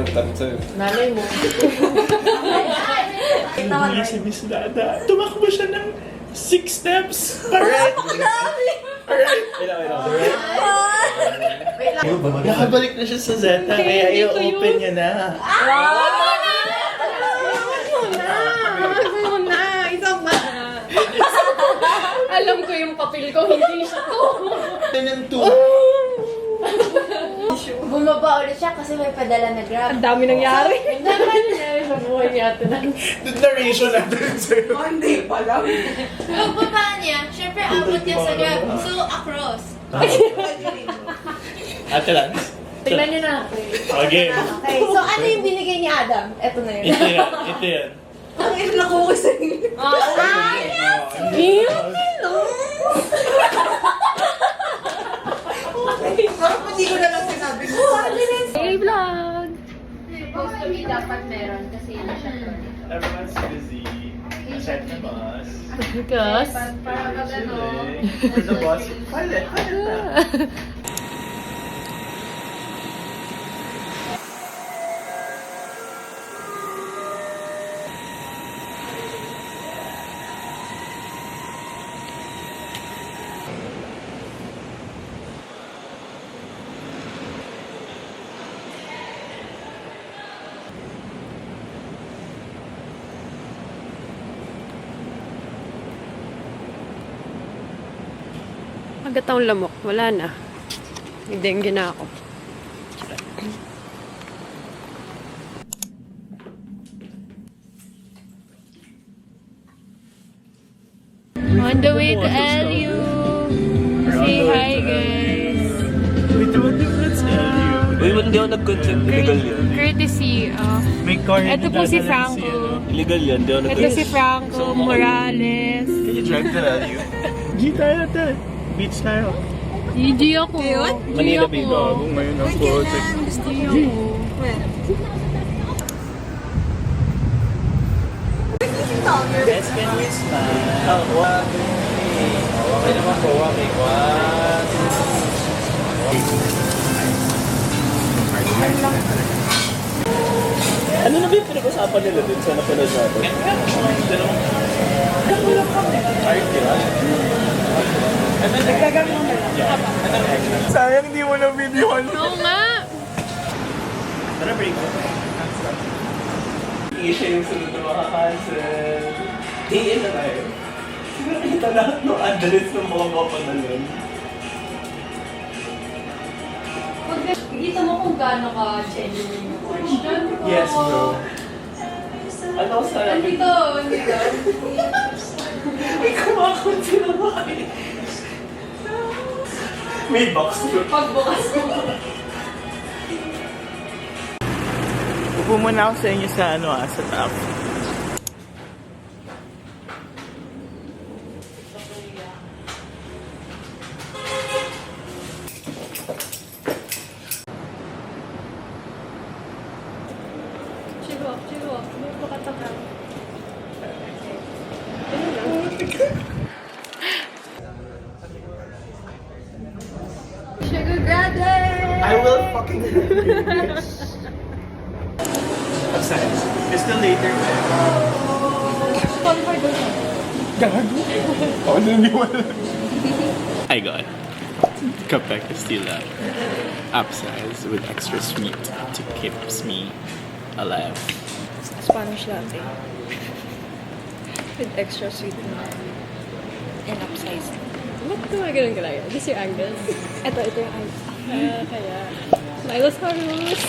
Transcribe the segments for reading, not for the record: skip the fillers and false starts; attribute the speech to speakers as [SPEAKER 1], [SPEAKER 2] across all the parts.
[SPEAKER 1] sa'yo, tanong sa'yo.
[SPEAKER 2] Nanay mo.
[SPEAKER 3] Hindi si Miss Dada. Tumakbo siya ng 6 steps. Alright. Alright. Nakabalik na siya sa Zeta, kaya i-open niya na.
[SPEAKER 2] Alam ko yung papel ko, hindi siya to.
[SPEAKER 3] Ng 2.
[SPEAKER 4] Bumaba ulit siya kasi may padala na grab.
[SPEAKER 2] Ang dami nangyari. Ang dami nangyari sa buhay niya.
[SPEAKER 3] The narration natin sa'yo.
[SPEAKER 5] Hindi pa lang.
[SPEAKER 4] Pagbaba niya, syempre abot niya sa grab. So, across.
[SPEAKER 3] Ate Lance.
[SPEAKER 2] Tingnan niyo na.
[SPEAKER 3] Okay.
[SPEAKER 4] Okay, so ano yung binigay ni Adam? Ito na yun.
[SPEAKER 3] Ito yan. Ito yan.
[SPEAKER 5] Ang ina ko kasi. Parang hindi ko na lang sinabi mo.
[SPEAKER 2] Hey, vlog!
[SPEAKER 4] Supposed to be dapat meron kasi yun siya.
[SPEAKER 3] Everyone's busy. Aside from us.
[SPEAKER 2] Because...
[SPEAKER 4] Para pag ano,
[SPEAKER 3] We're the boss. Pilot.
[SPEAKER 2] Magatang lamok. Wala na. May dengue na ako. On the way to LU. Say hi, guys.
[SPEAKER 3] Wait, what difference are you?
[SPEAKER 1] Uy, hindi ako nag-consent. Illegal yan.
[SPEAKER 2] Courtesy of...
[SPEAKER 3] May car.
[SPEAKER 2] Ito po si Franco.
[SPEAKER 1] Illegal yan, hindi ako
[SPEAKER 2] Ito
[SPEAKER 1] nag-consent.
[SPEAKER 2] si Franco Morales.
[SPEAKER 3] Can you drive to LU? G tayo, te. Beach tayo.
[SPEAKER 2] GG ako.
[SPEAKER 1] Manila Bay daw.
[SPEAKER 3] Ngayon ang project.
[SPEAKER 2] GG ako.
[SPEAKER 3] Yes, can we smile? Okay naman po, okay.
[SPEAKER 1] Ano na ba yung pinag-usapan nila dun sa napanood natin?
[SPEAKER 3] Sayang hindi mo na videoan.
[SPEAKER 2] Oo nga.
[SPEAKER 3] Tara, break mo. Hindi siya yung sunod na makakancel. Iin na tayo. Siguro kita lahat ng address ng mga mapadalon.
[SPEAKER 2] Dito mo kung gaano ka genuine yung question.
[SPEAKER 3] Yes, bro. Ano sa
[SPEAKER 2] Andito.
[SPEAKER 3] May kumakot sila ba? May box bro.
[SPEAKER 2] Pagbukas mo.
[SPEAKER 3] Upo muna ako sa inyo sa sa top.
[SPEAKER 2] Chill up. May pakataka. Sugar daddy!
[SPEAKER 3] I will fucking Upsides. It's the later time.
[SPEAKER 2] Qualified doon.
[SPEAKER 3] Gago. Ako naniwala. I got Kape Castilla upsize with extra sweet to keeps me alive.
[SPEAKER 6] Spanish latte. With extra sweet milk. And upsized.
[SPEAKER 2] Ba't gumagano'n ka lang? This your Angus?
[SPEAKER 6] Ito yung ice.
[SPEAKER 2] Kaya. Milos Harus.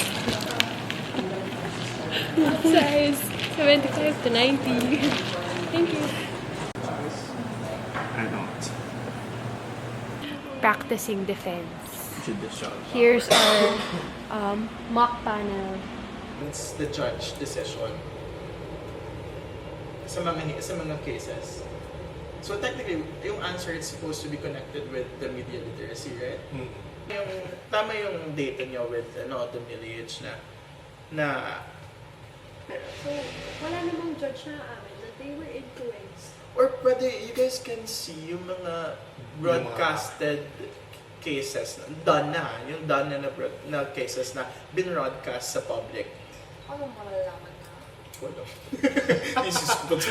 [SPEAKER 2] Size 75 to 90. Thank you.
[SPEAKER 3] I don't.
[SPEAKER 2] Practicing defense.
[SPEAKER 3] Judicial.
[SPEAKER 2] Here's our mock panel.
[SPEAKER 3] It's the judge decision sa mga cases. So technically, yung answer is supposed to be connected with the media literacy, right? Tama yung data niyo with the millage na
[SPEAKER 2] So, wala namang judge na amin na they were influenced.
[SPEAKER 3] or pwede you guys can see yung mga broadcasted cases done na cases na binroadcast sa public
[SPEAKER 2] Paano mo malalaman na?
[SPEAKER 3] Wala. Isis ko to.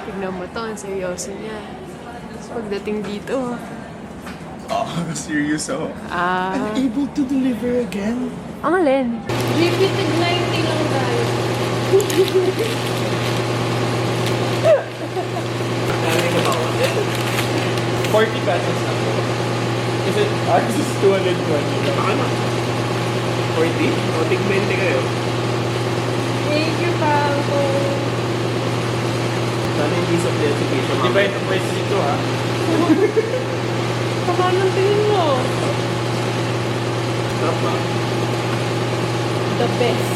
[SPEAKER 2] Tignan mo to, ang seryoso niya. Tapos pagdating dito,
[SPEAKER 3] Oh, serious ako.
[SPEAKER 2] ah...
[SPEAKER 3] Able to deliver again?
[SPEAKER 2] Ang alin? Limited 90 lang tayo.
[SPEAKER 1] Kaya ko ba ako? 40 pesos na po. Kasi ours is 220 lang. Baka na. 40? O, tig 20 kayo.
[SPEAKER 2] Thank you, Paco.
[SPEAKER 1] Sana yung piece of the education. Di ba yung price dito ha?
[SPEAKER 2] Baka nang tingin mo.
[SPEAKER 1] Sarap ba?
[SPEAKER 2] The best.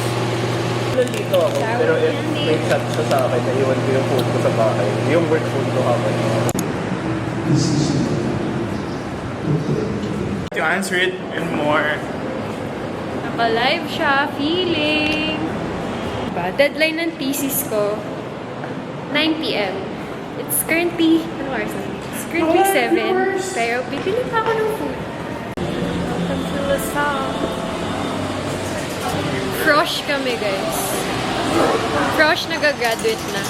[SPEAKER 1] Nandito ako, pero if may chat siya sa akin, naiwan ko yung phone ko sa bahay. Yung work phone ko habang.
[SPEAKER 3] To answer it and more.
[SPEAKER 2] Naka-live siya, feeling. Diba? Deadline ng thesis ko, 9 p.m. It's currently, ano oras na? It's currently 7, pero bibili pa ako ng food. Welcome to Lasal. Frosh kami, guys. Frosh nag-graduate na.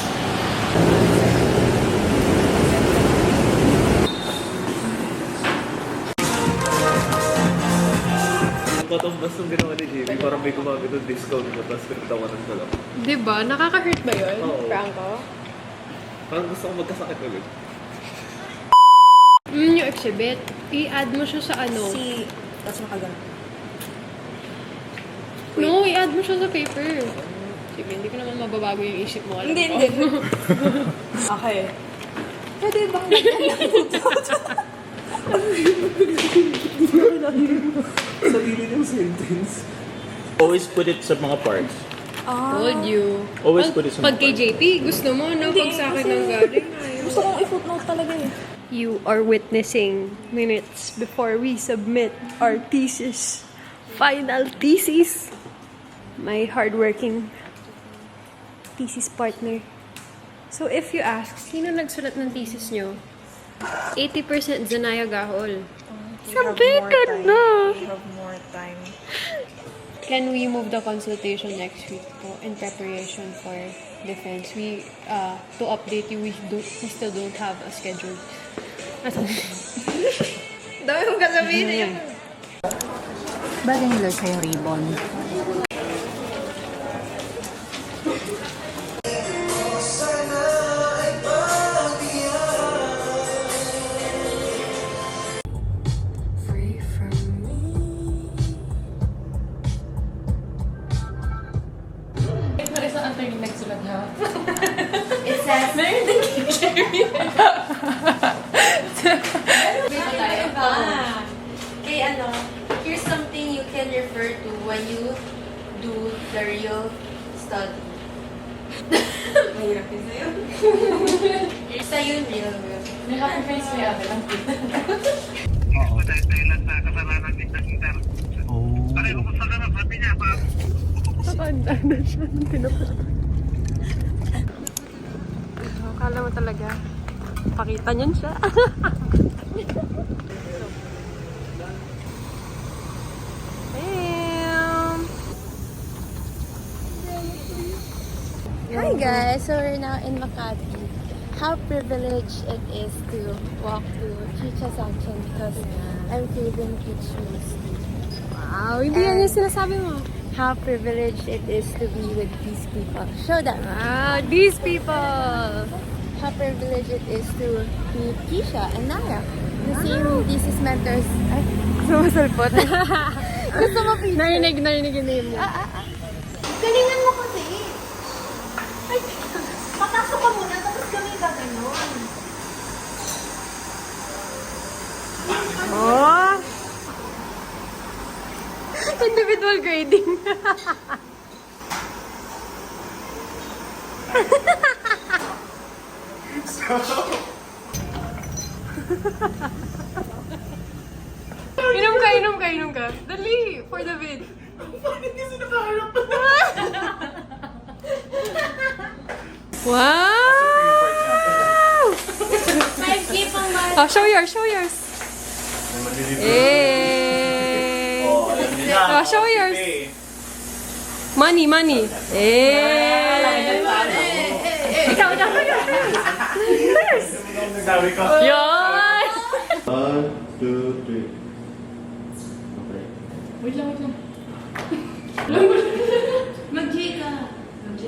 [SPEAKER 1] Patumbas nung ginawa ni JB, parang may gumamit ng discount ko, tapos pinagtawanan ko lang.
[SPEAKER 2] Diba? Nakaka-hurt ba yun,
[SPEAKER 1] Oo.
[SPEAKER 2] Franco?
[SPEAKER 1] Parang gusto ko magkasakit ulit.
[SPEAKER 2] Yung exhibit, i-add mo siya sa ano.
[SPEAKER 5] Tapos makagano.
[SPEAKER 2] No, i-add mo siya sa paper. Sige, hindi ko naman mababago yung isip mo. Alam
[SPEAKER 5] Hindi,
[SPEAKER 2] ko.
[SPEAKER 5] hindi. Okay. Pwede bang
[SPEAKER 1] Sarili ng sentence. Always put it sa mga parts.
[SPEAKER 2] Told you.
[SPEAKER 1] Always put it sa
[SPEAKER 2] Pag
[SPEAKER 1] mga
[SPEAKER 2] kay
[SPEAKER 1] parts.
[SPEAKER 2] JP, gusto mo, no? Pag sa akin ng galing.
[SPEAKER 5] Gusto kong i-footnote talaga eh.
[SPEAKER 2] You are witnessing minutes before we submit our thesis. Final thesis. My hardworking thesis partner. So if you ask, sino nagsulat ng thesis nyo? 80% Zanaya Gahol. Sabitan na!
[SPEAKER 5] We have more time.
[SPEAKER 2] Can we move the consultation next week po in preparation for defense? We, to update you, we still don't have a schedule.
[SPEAKER 5] Dami mong kasabihin na yun.
[SPEAKER 7] Bagay nila sa'yo ribbon.
[SPEAKER 4] It says... Okay, ano, here's something you can refer to when you do the real study.
[SPEAKER 5] Mahirap yun sa'yo.
[SPEAKER 4] Basta yun, real.
[SPEAKER 2] Nakahanda na siya nung pinapunta. Akala mo talaga, pakita niyan siya.
[SPEAKER 6] Hi guys, so we're now in Makati. How privileged it is to walk to Chicha Sanchen because I'm craving peach mostly.
[SPEAKER 2] Wow, hindi yan yung sinasabi mo.
[SPEAKER 6] How privileged it is to be with these people. Show them.
[SPEAKER 2] Wow, these people!
[SPEAKER 6] How privileged it is to meet Kisha and Naya. The same thesis mentors. Ay,
[SPEAKER 2] Gusto mo salpot?
[SPEAKER 6] gusto mo pizza?
[SPEAKER 2] narinig yung name mo.
[SPEAKER 6] Galingan mo kasi. Ay, papasok ka muna tapos kami gaganon.
[SPEAKER 2] Oh! Individual grading. inom ka. Dali! For the vid.
[SPEAKER 3] Kasi nakaharap pa.
[SPEAKER 2] Wow!
[SPEAKER 4] 5K pang ba?
[SPEAKER 2] Oh, show yours, show yours. Hey!
[SPEAKER 3] Oh, alam niyo na.
[SPEAKER 2] Oh, show yours. Money, money. Hey! Ikaw, ikaw, ikaw.
[SPEAKER 3] Sabi ko.
[SPEAKER 2] Yun!
[SPEAKER 1] 1, 2, 3. Okay.
[SPEAKER 5] Wait lang.
[SPEAKER 4] Mag-J ka. Mag-J.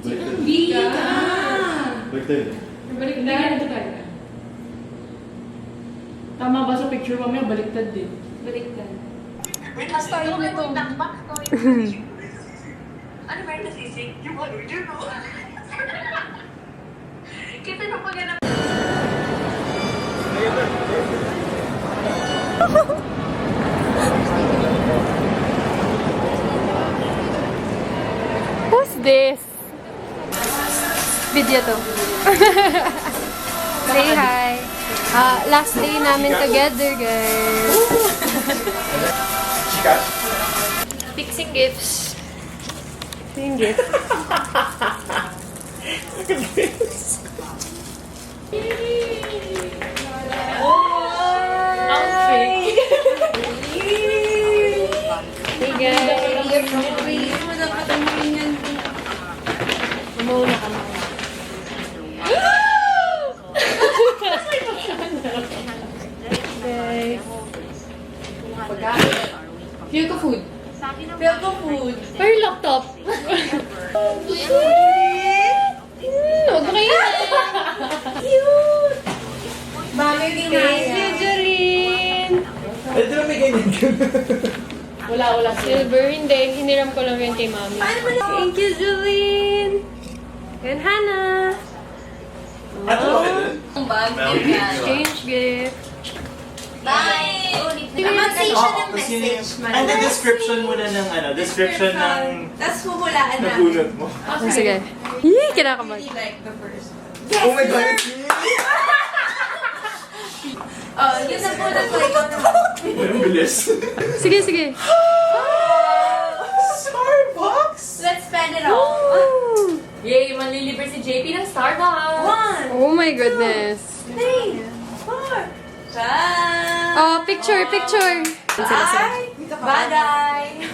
[SPEAKER 1] Baliktad.
[SPEAKER 4] B ka.
[SPEAKER 1] Baliktad.
[SPEAKER 5] Balik na. Ito tayo. Tama ba sa picture mamaya? Baliktad din.
[SPEAKER 4] Baliktad.
[SPEAKER 5] Style nito.
[SPEAKER 8] Ano ba yung nasisig? Yung ano, yun o. Kita na pag anak.
[SPEAKER 2] Who's this? Video to. Say hi. Last day namin together, guys. Fixing gifts. Fixing gifts.
[SPEAKER 5] Outfit.
[SPEAKER 2] Hey, guys. Mauna ka na. Guys.
[SPEAKER 5] Feel ko food.
[SPEAKER 4] Feel ko food.
[SPEAKER 2] Or laptop. Huwag kayo.
[SPEAKER 4] Bagay din na
[SPEAKER 2] Thank you, Jorin.
[SPEAKER 3] Ito na may ganyan ka.
[SPEAKER 5] Wala.
[SPEAKER 2] Silver, hindi. Hiniram ko lang yun kay mami. Thank you, Jorin. And Hannah.
[SPEAKER 3] Ano ba ito?
[SPEAKER 4] Ang bag.
[SPEAKER 2] Exchange gift.
[SPEAKER 4] Bye! Mag-say siya ng message.
[SPEAKER 3] And the description muna ng ano, description ng
[SPEAKER 4] Tapos huhulaan na.
[SPEAKER 3] nabunot mo.
[SPEAKER 2] Oh, sige. Yee, kinakabahan.
[SPEAKER 4] Really like the first.
[SPEAKER 3] Oh my God!
[SPEAKER 4] Oh, yun na po na po. Ikaw naman.
[SPEAKER 3] Ang bilis.
[SPEAKER 2] Sige, sige.
[SPEAKER 4] Starbucks! Let's spend it all.
[SPEAKER 5] Yay! Manlilibre si JP ng Starbucks!
[SPEAKER 4] 1,
[SPEAKER 2] Oh my goodness.
[SPEAKER 4] 3, 4, 5.
[SPEAKER 2] Oh, picture, picture.
[SPEAKER 4] Ay! Bagay!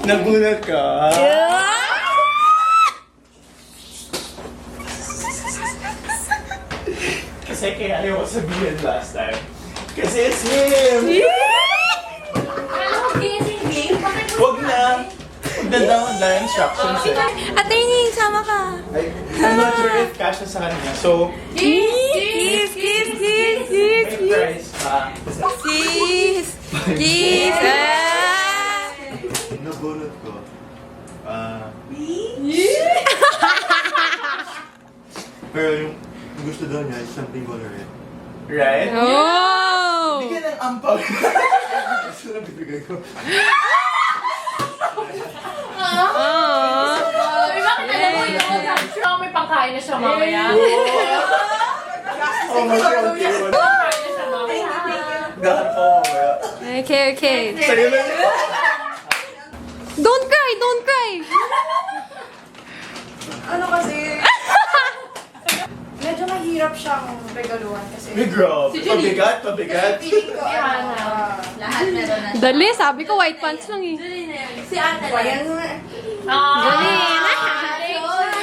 [SPEAKER 3] Nabunot ka? Kasi kaya ayaw ko sabihin last time. Kasi it's him! Huwag na! Huwag na daw ang instructions eh.
[SPEAKER 4] Attorney, sama ka.
[SPEAKER 3] I'm not sure if cash na sa kanya. So,
[SPEAKER 4] Kiss! Kiss! Kiss! Kiss!
[SPEAKER 3] may price pa.
[SPEAKER 4] Kiss! Kiss!
[SPEAKER 1] Nabunot ko. Pero yung gusto daw niya is something colored.
[SPEAKER 3] Right?
[SPEAKER 2] Oh!
[SPEAKER 3] Bigyan ng ampag.
[SPEAKER 1] Gusto na bibigay ko.
[SPEAKER 2] Aww.
[SPEAKER 5] Bakit alam mo yun? Sure may pangkain na siya mamaya.
[SPEAKER 3] Oh my God, okay.
[SPEAKER 5] Pangkain na siya mamaya.
[SPEAKER 3] Gahan pa mamaya.
[SPEAKER 2] Okay, okay.
[SPEAKER 3] Sa'yo na yun.
[SPEAKER 2] Don't cry, don't cry.
[SPEAKER 5] Ano kasi? Medyo mahirap siyang regaluhan kasi.
[SPEAKER 3] Big girl. Pabigat, pabigat.
[SPEAKER 5] Feeling ko, ano,
[SPEAKER 4] Lahat meron na.
[SPEAKER 2] Dali, sabi ko white pants lang eh.
[SPEAKER 4] Si Ate Liz.
[SPEAKER 2] Galing.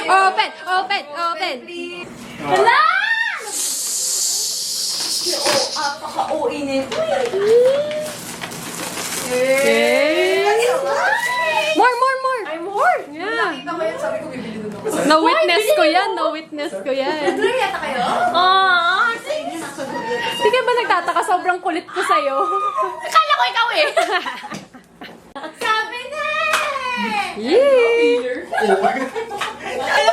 [SPEAKER 2] Open, open, open.
[SPEAKER 4] Hala! Paka-OA nito.
[SPEAKER 2] Okay. More, more, more.
[SPEAKER 5] Ay, more!
[SPEAKER 2] Yeah.
[SPEAKER 5] Nakita ko yan, sabi ko bibili doon ako.
[SPEAKER 2] Na-witness ko yan, na-witness ko yan.
[SPEAKER 4] Ano yata kayo?
[SPEAKER 2] Aww. Hindi ka ba nagtataka? Sobrang kulit ko sa'yo.
[SPEAKER 5] Akala ko ikaw eh!
[SPEAKER 4] Sabi na!
[SPEAKER 2] Yay!
[SPEAKER 4] Alam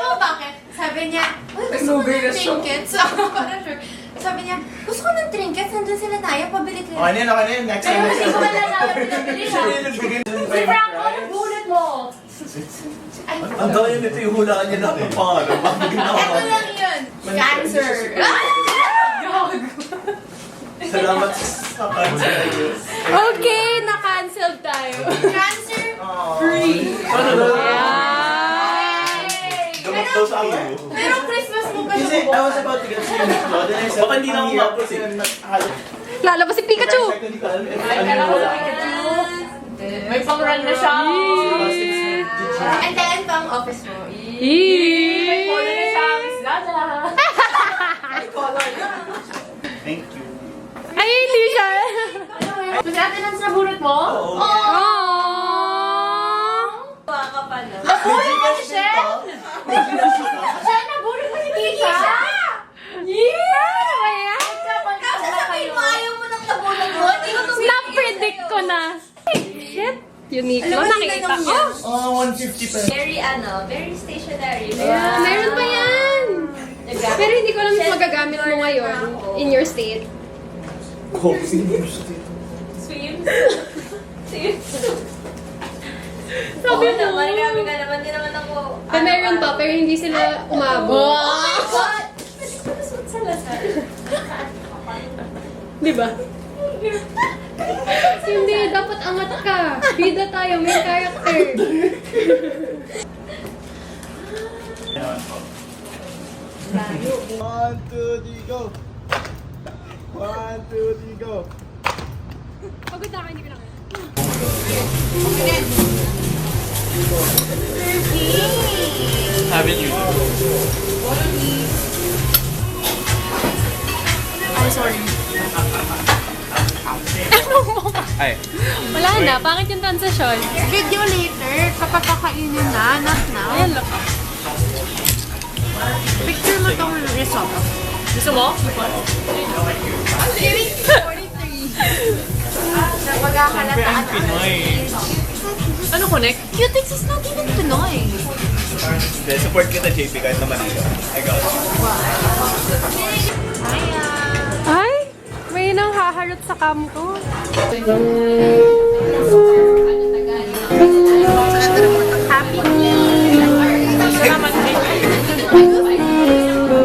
[SPEAKER 4] mo bakit? Sabi niya, uy, gusto ko ng trinkets. Parang sure. Sabi niya, gusto ko ng trinkets. Nandun sila tayo, pabili ko.
[SPEAKER 3] Okay na yun. Next time.
[SPEAKER 4] Hindi ko wala na pinabili siya.
[SPEAKER 5] Si Franco, nagulat mo!
[SPEAKER 1] Ang gawin nito yung hulaan niya ng pangalan. Bakit ginawa
[SPEAKER 4] Ito lang yun. Cancer.
[SPEAKER 3] Salamat sa cancel.
[SPEAKER 2] Okay, na-cancel tayo.
[SPEAKER 4] Cancer free.
[SPEAKER 3] Gamot daw sa iyo.
[SPEAKER 4] Pero Christmas mo pa
[SPEAKER 3] Kasi I was about to get to Uniqlo. Then I said, baka hindi na ako mapos eh.
[SPEAKER 2] Lalabas si Pikachu!
[SPEAKER 3] Hindi ko alam if ano wala.
[SPEAKER 5] May pang-run na siya.
[SPEAKER 4] And then, pang office mo.
[SPEAKER 5] May polo na siya, Miss Lala.
[SPEAKER 3] Thank you.
[SPEAKER 2] Ay, hindi siya!
[SPEAKER 5] Gusto natin lang sa burot mo?
[SPEAKER 3] Oo.
[SPEAKER 4] Baka pa no?
[SPEAKER 5] Naburot mo si Shen! Shen, naburot mo si Tisha!
[SPEAKER 2] Yeah!
[SPEAKER 4] Kasi sabihin mo, ayaw mo nang nabunod mo. Hindi ko tumigil.
[SPEAKER 2] Na-predict ko na. Shit! Uniqlo, nakita ko.
[SPEAKER 3] Oh, 150 pesos.
[SPEAKER 4] Very stationary.
[SPEAKER 2] Yeah, meron pa yan! Pero hindi ko alam kung magagamit mo ngayon in your state.
[SPEAKER 4] Sabi mo. Marami ka naman, di naman ako.
[SPEAKER 2] Meron pa, pero hindi sila umabot.
[SPEAKER 4] Oh my God! Pwede ko nasuot sa lasal.
[SPEAKER 2] Di ba? Hindi, dapat angat ka. Bida tayo, may character.
[SPEAKER 3] One, two, three, go. 1, 2, 3, go.
[SPEAKER 2] Pagod na ako, hindi ko na kaya.
[SPEAKER 1] Haven't you? Ay.
[SPEAKER 2] Wala na, pangit yung transisyon.
[SPEAKER 6] Video later, kapag kakainin na, not now.
[SPEAKER 2] Ayan lang.
[SPEAKER 6] Picture mo tong risotto.
[SPEAKER 5] Gusto mo?
[SPEAKER 6] Napagkakalataan.
[SPEAKER 1] Pinoy.
[SPEAKER 5] Ano connect?
[SPEAKER 6] Cutix is not even Pinoy.
[SPEAKER 1] Hindi, support kita JP kahit naman ito. I got it.
[SPEAKER 2] Ay, may nang haharot sa cam ko.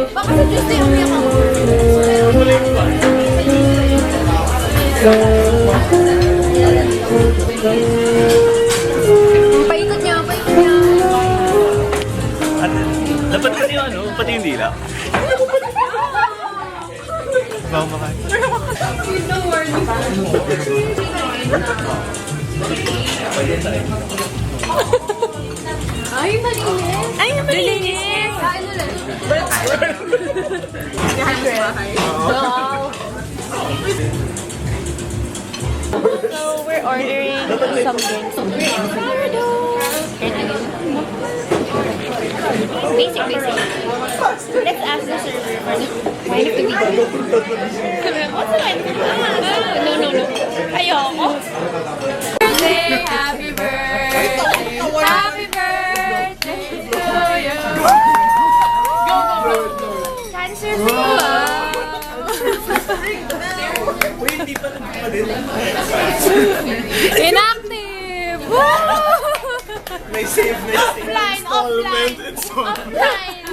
[SPEAKER 4] Baka sa Tuesday umiyak ako.
[SPEAKER 2] Paikot niya, paikot niya.
[SPEAKER 1] Dapat kasi yung ano, pati yung dila. Baka makain.
[SPEAKER 2] Ay, malinis. Ay, malinis. Kain ulit. So, we're ordering some drinks. Basic. Let's ask the server for the wine of the week. What's the wine? No. Ayoko. Birthday, happy birthday. Happy birthday to you. Cancer free.
[SPEAKER 3] Uy, hindi pa nagpapadin.
[SPEAKER 2] Inactive! Woo!
[SPEAKER 3] May save na
[SPEAKER 2] Offline, offline. Offline.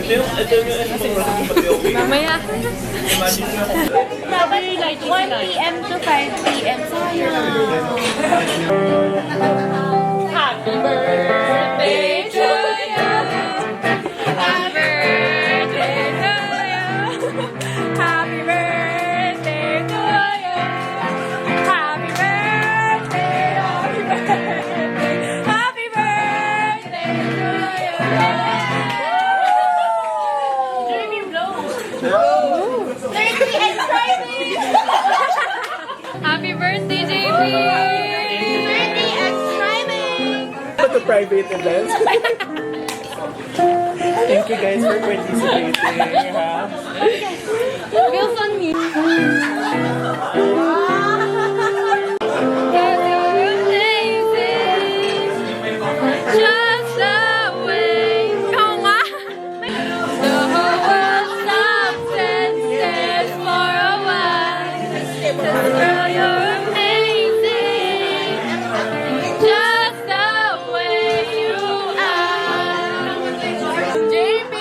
[SPEAKER 1] Ito yung pati okay.
[SPEAKER 2] Mamaya.
[SPEAKER 1] Imagine na.
[SPEAKER 2] Dapat 1 p.m. to 5 p.m. Sayang. Happy birthday to you. Happy birthday to you. Happy birthday to you. Happy birthday. Happy birthday. Happy birthday to you.
[SPEAKER 5] Jeremy Blow.
[SPEAKER 4] 30 and Friday!
[SPEAKER 2] Happy birthday, JP!
[SPEAKER 4] 30 and Friday!
[SPEAKER 3] The private events. Thank you guys for participating. Ha?
[SPEAKER 2] Feels on me. Just the way. Ikaw nga. The whole world stops and stares for a while. Girl, you're amazing. Just the way you are. JP!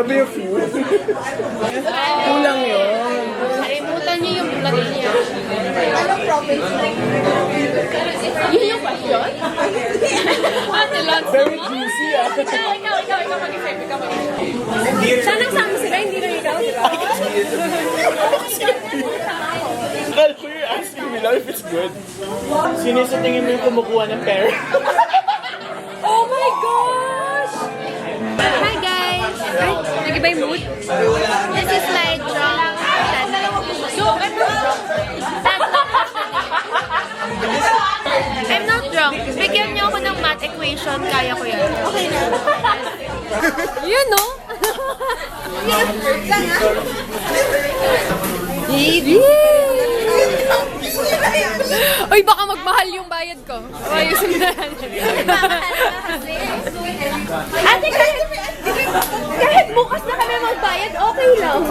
[SPEAKER 1] Grabe yung food. Kulang yun.
[SPEAKER 2] Kalimutan niyo yung vlog niya.
[SPEAKER 4] Anong province mo?
[SPEAKER 2] Yun yung question? Ate Lance
[SPEAKER 1] Very
[SPEAKER 2] naman.
[SPEAKER 1] juicy ah.
[SPEAKER 2] Ikaw mag-isip. Sana sama sila, hindi lang ikaw, di ba?
[SPEAKER 1] Akala ko you're asking me lang if it's good. Sino sa tingin mo yung kumukuha ng pera?
[SPEAKER 2] Oh my gosh! Hi guys! Ay, nag-iba yung mood?
[SPEAKER 6] This is my drunk.
[SPEAKER 2] So,
[SPEAKER 6] I'm not drunk. Bigyan niyo ako ng math equation. Kaya ko yan. Okay na.
[SPEAKER 2] yun no? Uy, baka magmahal yung bayad ko. Ayusin na yan.
[SPEAKER 6] Ate, kahit bukas na kami magbayad, okay lang.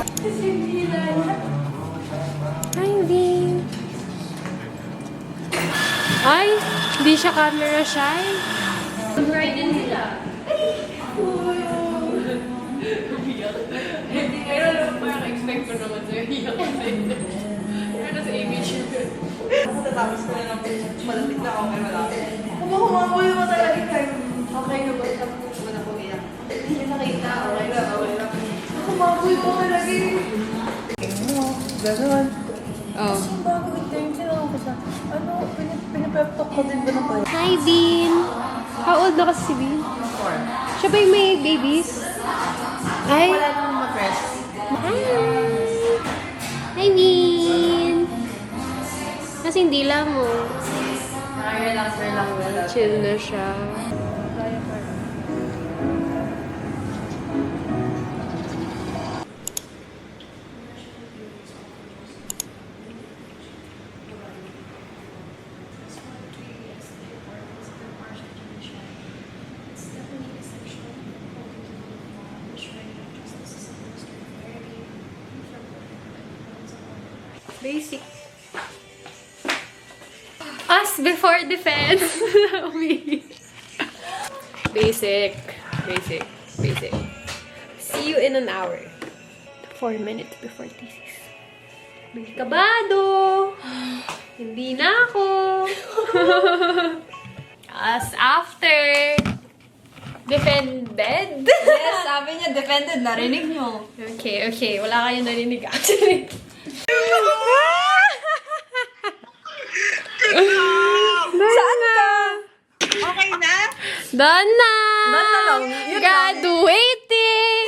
[SPEAKER 2] Hi, Vin. Ay, hindi siya camera shy. Mag-ride din sila. Parang-expect ko naman sa'yo. Iyak ka sa'yo. Pero sa image yun.
[SPEAKER 8] Tapos ko na lang malapit na ako kay malapit. Humahumaboy mo talaga kayo. Okay na ba? Tapos ko na pumiyak. Hindi nakita. Okay na, okay na. Humaboy mo talaga eh. Gano'n.
[SPEAKER 2] Oh.
[SPEAKER 8] Bago intention ako sa ano, pinipeptok ko din ba ng kayo?
[SPEAKER 2] Hi, Vin. How old na kasi si Vin? 4. Siya ba yung may babies? Ay.
[SPEAKER 8] Wala namang ma-press.
[SPEAKER 2] Hi! Hi, Vin! Kasi hindi lang mo.
[SPEAKER 8] Relax lang.
[SPEAKER 2] Chill na siya. Basic. Us before defense. Basic. Basic. Basic. See you in an hour. 4 minutes before thesis. Kabado! Hindi na ako. As after defended.
[SPEAKER 7] Yes, sabi niya, defended. Narinig niyo.
[SPEAKER 2] Okay, okay. Wala kayong narinig actually. Saan na?
[SPEAKER 7] Okay na?
[SPEAKER 2] Done na!
[SPEAKER 7] Done na lang. Yun lang.
[SPEAKER 2] Graduating!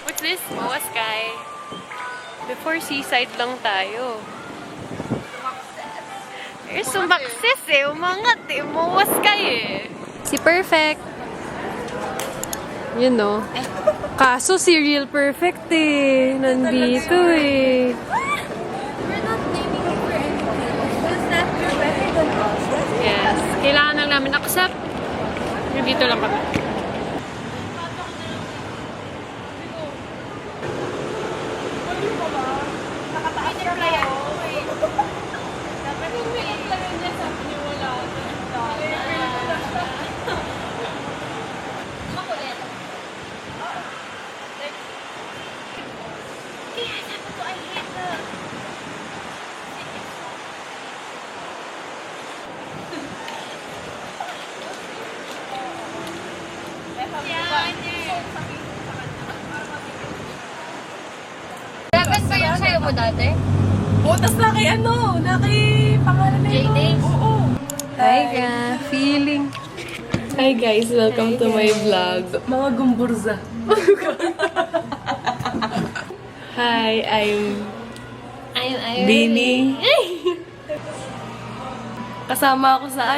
[SPEAKER 2] What's this? Mawaskay. Before seaside lang tayo. Sumaksis eh. Umangat eh. Mawaskay eh. Si Perfect. You know. Kaso si Real Perfect eh. Nandito eh.
[SPEAKER 6] We're not naming it for anything. It's that you're better than us.
[SPEAKER 2] Yes. Kailangan lang namin accept. Nandito lang kami.
[SPEAKER 6] Dapat ba yung sayo mo dati?
[SPEAKER 7] Butas na kay ano? Na kay pangalan na yun.
[SPEAKER 6] J-Days?
[SPEAKER 7] Oo.
[SPEAKER 2] Hi guys. Feeling. Hi guys. Welcome to my vlog.
[SPEAKER 7] Mga gumburza.
[SPEAKER 2] Hi, I'm
[SPEAKER 6] I'm
[SPEAKER 2] Bini.
[SPEAKER 7] Kasama ako sa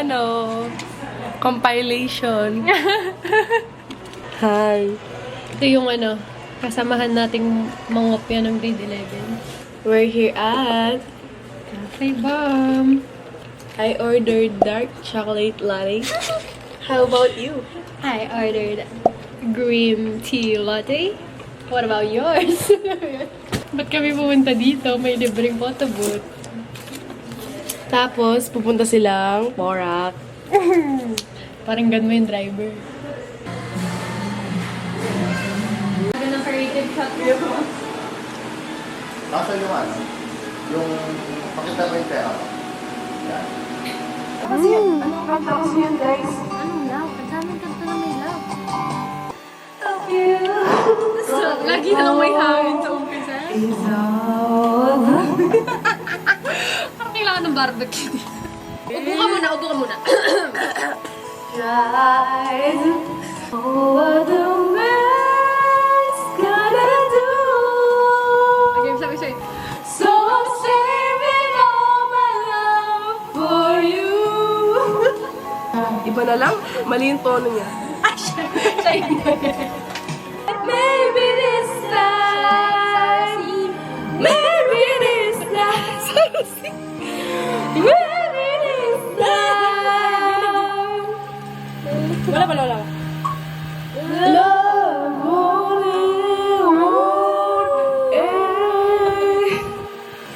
[SPEAKER 7] compilation. Hi.
[SPEAKER 2] Ito yung kasamahan nating mangopya ng grade 11.
[SPEAKER 7] We're here at
[SPEAKER 2] Cafe Bomb.
[SPEAKER 7] I ordered dark chocolate latte. How about you?
[SPEAKER 2] I ordered green tea latte. What about yours? Ba't kami pumunta dito? May libreng photo booth.
[SPEAKER 7] Tapos, pupunta silang Porac.
[SPEAKER 2] Parang mo yung driver. Ganang creative shot mo.
[SPEAKER 9] Nasa yung yung pakita mo yung pera mo. Yan.
[SPEAKER 6] Anong love? Ang daming kanta na may love.
[SPEAKER 2] Lagi na lang may hangin sa umpisa. Parang kailangan ng barbecue dito. Upo ka muna, upo ka muna. Okay, sabi.
[SPEAKER 7] So I'm saving all my love for you. Iba na lang, mali yung tono niya. Maybe this time, maybe this time, maybe this time. Wala. Love only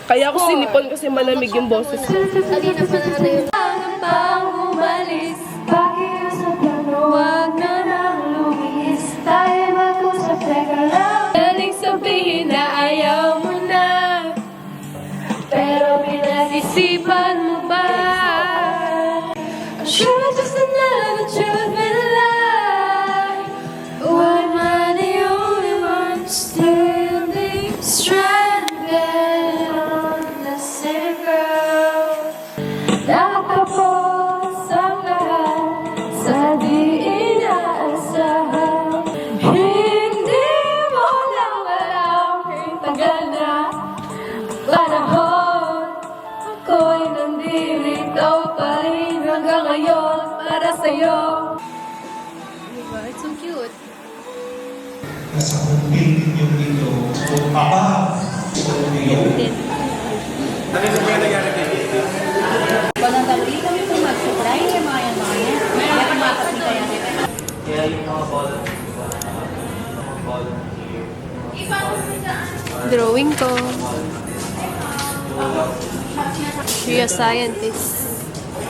[SPEAKER 7] Kaya ako sinipon kasi malamig yung boses ko.
[SPEAKER 6] Kanina pa na yun. Ang pang umalis, pakiusap na huwag na nang lumihis. Tayo mag-usap, teka lang.
[SPEAKER 7] Daling sabihin na ayaw mo na, pero pinag-isipan mo ba? Sure, just another truth in life. Why am I the only one standing stranded on the same ground? Nakatapos ang lahat sa di inaasahan. Hindi mo lang alam kung tagal na panahon. Ako'y nandito pa rin hanggang ngayon para sa'yo.
[SPEAKER 2] Diba? It's so cute.
[SPEAKER 10] Nasa building yung dito. So, papa. So, yung
[SPEAKER 1] Ano yung mga nangyari dito? Kaya yung mga volunteer.
[SPEAKER 2] Drawing ko. Be a scientist.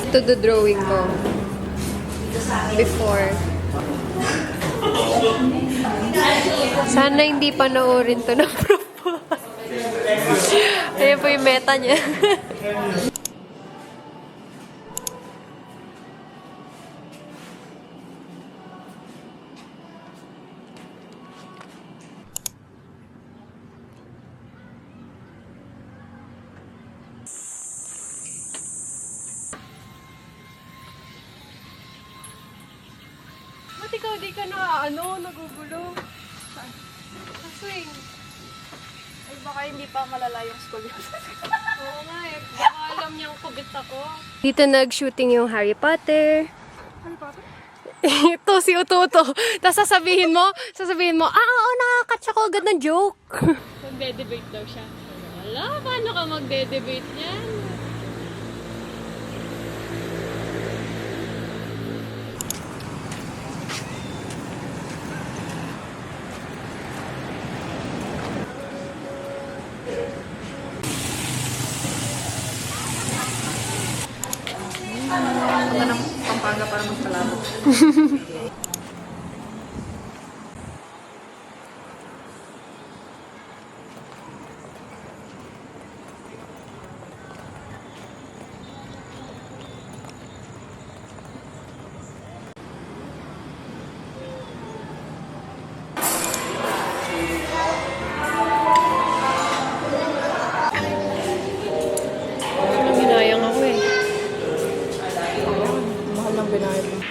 [SPEAKER 2] Ito the drawing ko. Before. Sana hindi panoorin to ng prof. Ayan po yung meta niya.
[SPEAKER 7] Ba't ikaw di ka nagugulo? Swing. Ay, baka hindi pa malala yung school yun.
[SPEAKER 2] Oo nga eh. Baka alam niyang kubit ako. Dito nag-shooting yung Harry Potter.
[SPEAKER 7] Harry Potter?
[SPEAKER 2] Ito si Ututo. Tapos sasabihin mo, oo, nakakatch ako agad ng joke. Magde-debate daw siya. Wala, paano ka magde-debate niyan?
[SPEAKER 8] Punta ng Pampanga para magpalabot.
[SPEAKER 2] Binayang ako eh.
[SPEAKER 8] Mahal ng binayad mo.